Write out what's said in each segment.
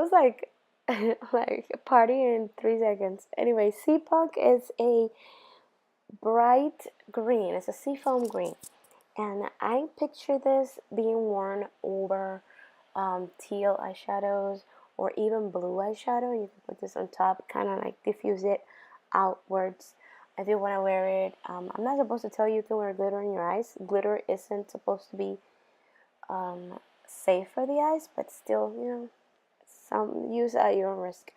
was like like a party in 3 seconds. Anyway, Sea Punk is a bright green. It's a seafoam green, and I picture this being worn over teal eyeshadows or even blue eyeshadow. You can put this on top, kind of like diffuse it outwards if you want to wear it. I'm not supposed to tell you to wear glitter in your eyes. Glitter isn't supposed to be safe for the eyes, but still, some use at your own risk.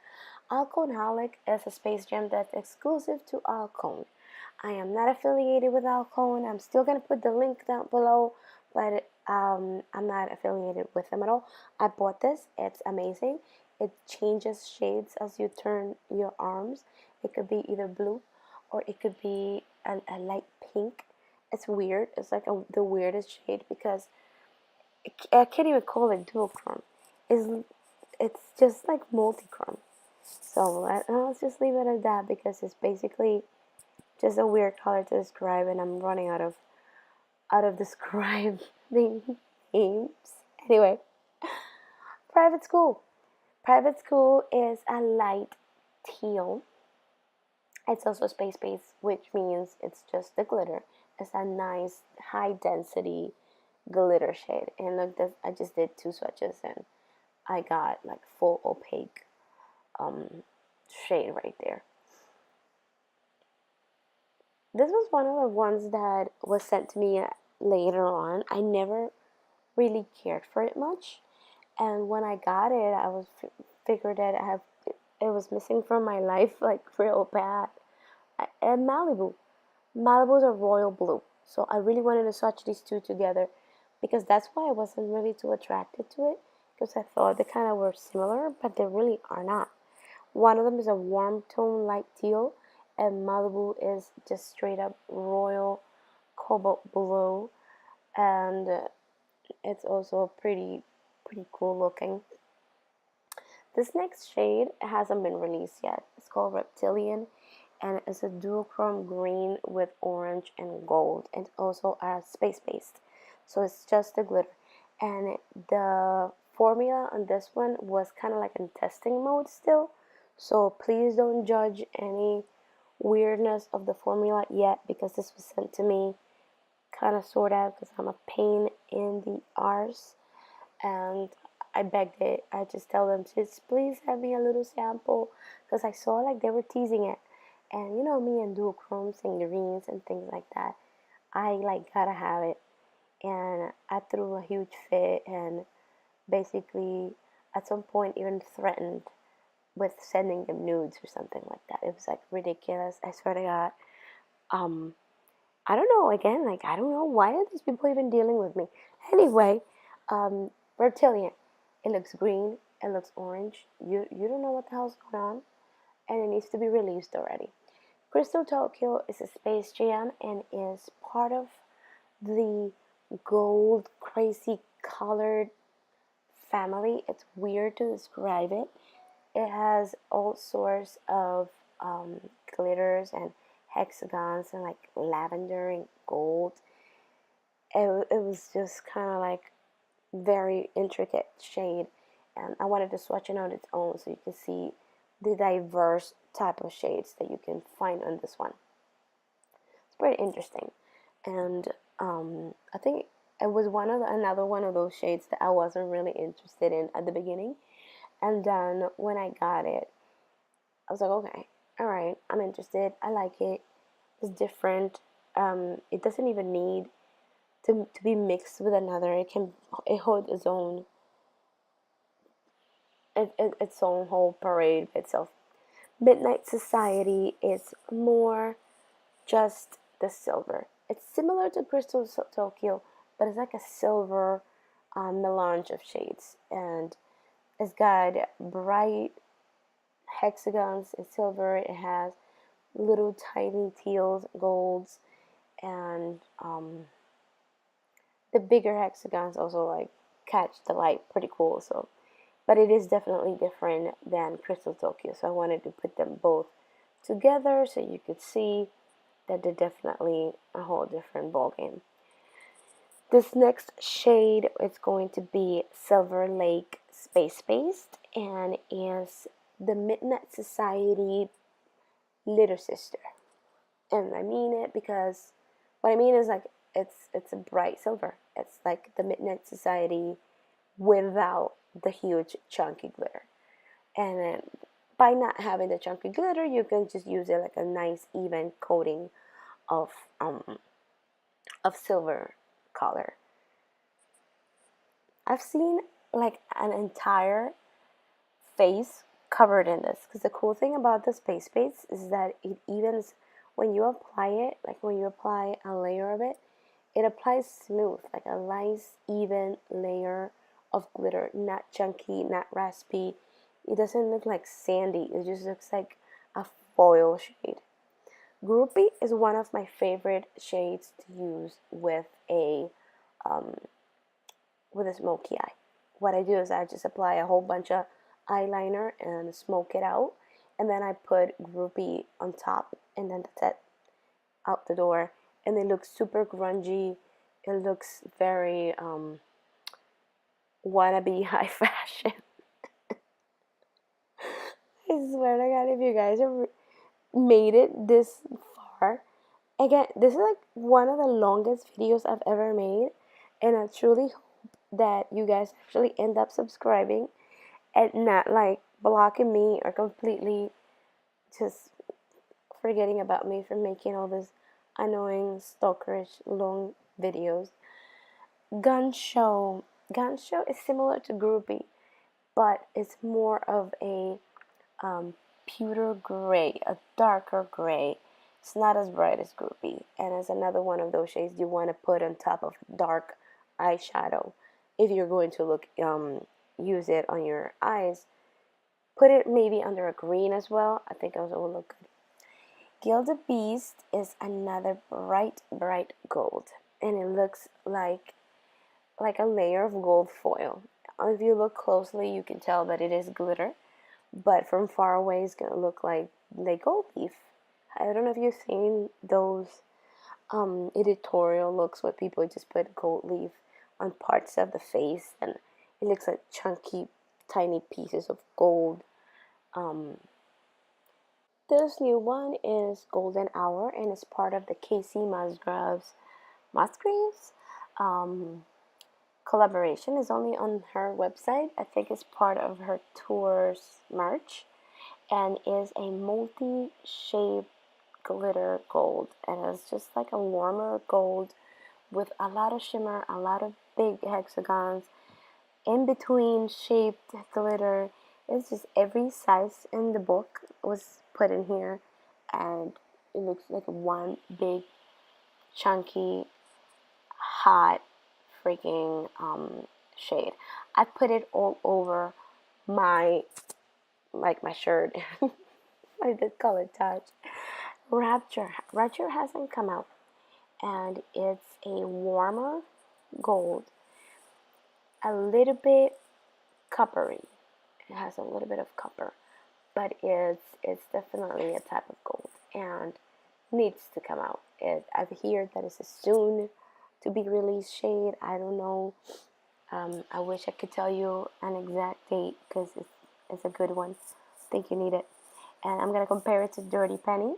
Alconeholic is a Space Jam that's exclusive to Alcone. I am not affiliated with Alcone. I'm still gonna put the link down below, but I'm not affiliated with them at all. I bought this. It's amazing. It changes shades as you turn your arms. It could be either blue, or it could be a light pink. It's weird. It's like the weirdest shade because I can't even call it duochrome. It's just like multichrome. So let's just leave it at that because it's basically just a weird color to describe, and I'm running out of describing names. Anyway, private school. Private school is a light teal. It's also space-based, which means it's just the glitter. It's a nice high density glitter shade. And look, this, I just did 2 swatches and I got like full opaque shade right there. This was one of the ones that was sent to me later on. I never really cared for it much, and when I got it, I was figured that it was missing from my life like real bad. And Malibu's a royal blue, so I really wanted to swatch these two together because that's why I wasn't really too attracted to it, because I thought they kind of were similar, but they really are not. One of them is a warm tone light teal, and Malibu is just straight up royal cobalt blue, and it's also pretty cool looking. This next shade hasn't been released yet. It's called Reptilian, and it's a duochrome green with orange and gold, and also are space based, so it's just a glitter. And the formula on this one was kind of like in testing mode still, so please don't judge any weirdness of the formula yet, because this was sent to me kind of sort of because I'm a pain in the arse, and I begged it. I just tell them, just please have me a little sample, because I saw like they were teasing it, and you know me and duochromes and greens and things like that, I like gotta have it. And I threw a huge fit and basically at some point even threatened with sending them nudes or something like that. It was like ridiculous. I swear to God. I don't know. Again, like I don't know why are these people even dealing with me. Anyway, Reptilian. It looks green. It looks orange. You don't know what the hell's going on, and it needs to be released already. Crystal Tokyo is a space jam and is part of the gold crazy colored family. It's weird to describe it. It has all sorts of glitters and hexagons and like lavender and gold. It was just kind of like very intricate shade, and I wanted to swatch it on its own so you can see the diverse type of shades that you can find on this one. It's pretty interesting, and I think it was another one of those shades that I wasn't really interested in at the beginning, and then when I got it, I was like, okay, all right, I'm interested. I like it. It's different. It doesn't even need to be mixed with another. It holds its own whole parade by itself. Midnight Society is more just the silver. It's similar to Crystal Tokyo, but it's like a silver melange of shades, and it's got bright hexagons in silver. It has little tiny teals, golds, and the bigger hexagons also like catch the light pretty cool. So, but it is definitely different than Crystal Tokyo, so I wanted to put them both together so you could see that they're definitely a whole different ballgame. This next shade is going to be Silverlake Space Based, and is the Midnight Society little sister. And I mean it because what I mean is like it's a bright silver. It's like the Midnight Society without the huge chunky glitter. And then by not having the chunky glitter, you can just use it like a nice even coating of um of silver color. I've seen like an entire face covered in this because the cool thing about this base is that it evens when you apply it, like when you apply a layer of it, it applies smooth, like a nice even layer of glitter, not chunky, not raspy. It doesn't look like sandy, it just looks like a foil shade. Groupie is one of my favorite shades to use um, with a smoky eye. What I do is I just apply a whole bunch of eyeliner and smoke it out, and then I put Groupie on top, and then that's it, out the door. And it looks super grungy. It looks very wannabe high fashion. I swear to God, if you guys have made it this far, again, this is like one of the longest videos I've ever made, and I truly hope that you guys actually end up subscribing and not like blocking me or completely just forgetting about me for making all this annoying stalkerish long videos. Gun show is similar to Groupie, but it's more of a um, pewter gray, a darker gray. It's not as bright as Groupie, and it's another one of those shades you want to put on top of dark eyeshadow. If you're going to use it on your eyes, put it maybe under a green as well. I think also will look good. Gildebeest is another bright gold, and it looks like a layer of gold foil. If you look closely, you can tell that it is glitter, but from far away, it's gonna look like gold leaf. I don't know if you've seen those editorial looks where people just put gold leaf on parts of the face, and it looks like chunky, tiny pieces of gold. Um, this new one is Goldenhour, and it's part of the Kacey Musgraves collaboration. Is only on her website. I think it's part of her tour's merch, and is a multi-shade glitter gold, and it's just like a warmer gold with a lot of shimmer, a lot of big hexagons, in between shaped glitter. It's just every size in the book was put in here, and it looks like one big chunky hot freaking shade. I put it all over my my shirt. Like the color touch. Rapture hasn't come out, and it's a warmer gold, a little bit coppery. It has a little bit of copper, but it's definitely a type of gold and needs to come out. I've heard that it's a soon to be released shade. I don't know. I wish I could tell you an exact date because it's a good one. I think you need it. And I'm gonna compare it to Dirty Penny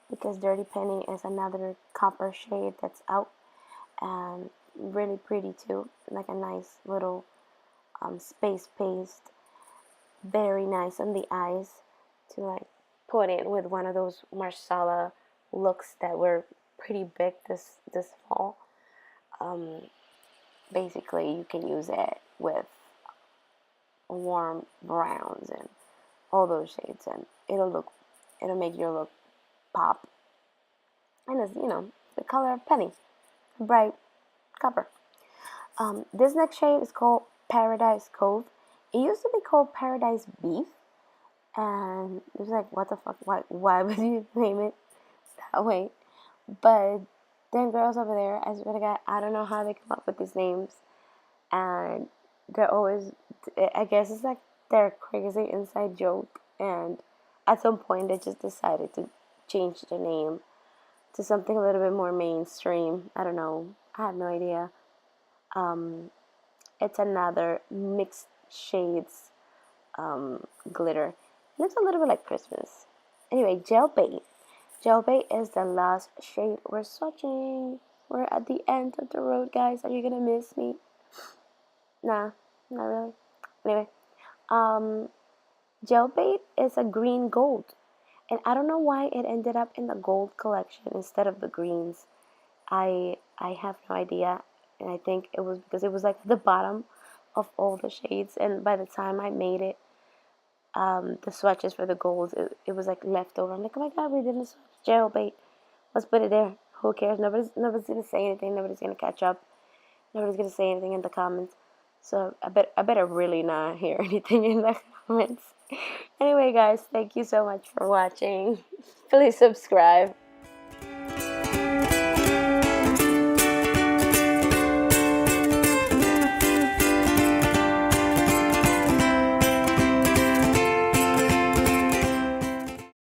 because Dirty Penny is another copper shade that's out and really pretty too, like a nice little space paste, very nice on the eyes to like put in with one of those Marsala looks that were pretty big this fall. Basically, you can use it with warm browns and all those shades, and it'll make your look pop. And it's the color of penny, bright copper. This next shade is called Paradise Cove. It used to be called Paradise Beef, and it was like, what the fuck? Why would you name it that way? But them girls over there, I swear to God, I don't know how they come up with these names, and they're always, I guess it's like their crazy inside joke, and at some point they just decided to change the name to something a little bit more mainstream. I don't know. I have no idea. It's another mixed shades glitter. And it's a little bit like Christmas. Anyway, Jailbait. Jailbait is the last shade we're swatching. We're at the end of the road, guys. Are you gonna miss me? Nah, not really. Anyway, um, Jailbait is a green gold. And I don't know why it ended up in the gold collection instead of the greens. I have no idea. And I think it was because it was like the bottom of all the shades. And by the time I made it, the swatches for the golds, it was like leftover. I'm like, oh my god, we didn't swatch Jailbait. Let's put it there. Who cares? Nobody's gonna say anything. Nobody's gonna catch up. Nobody's gonna say anything in the comments. So I better really not hear anything in the comments. Anyway, guys, thank you so much for watching. Please subscribe.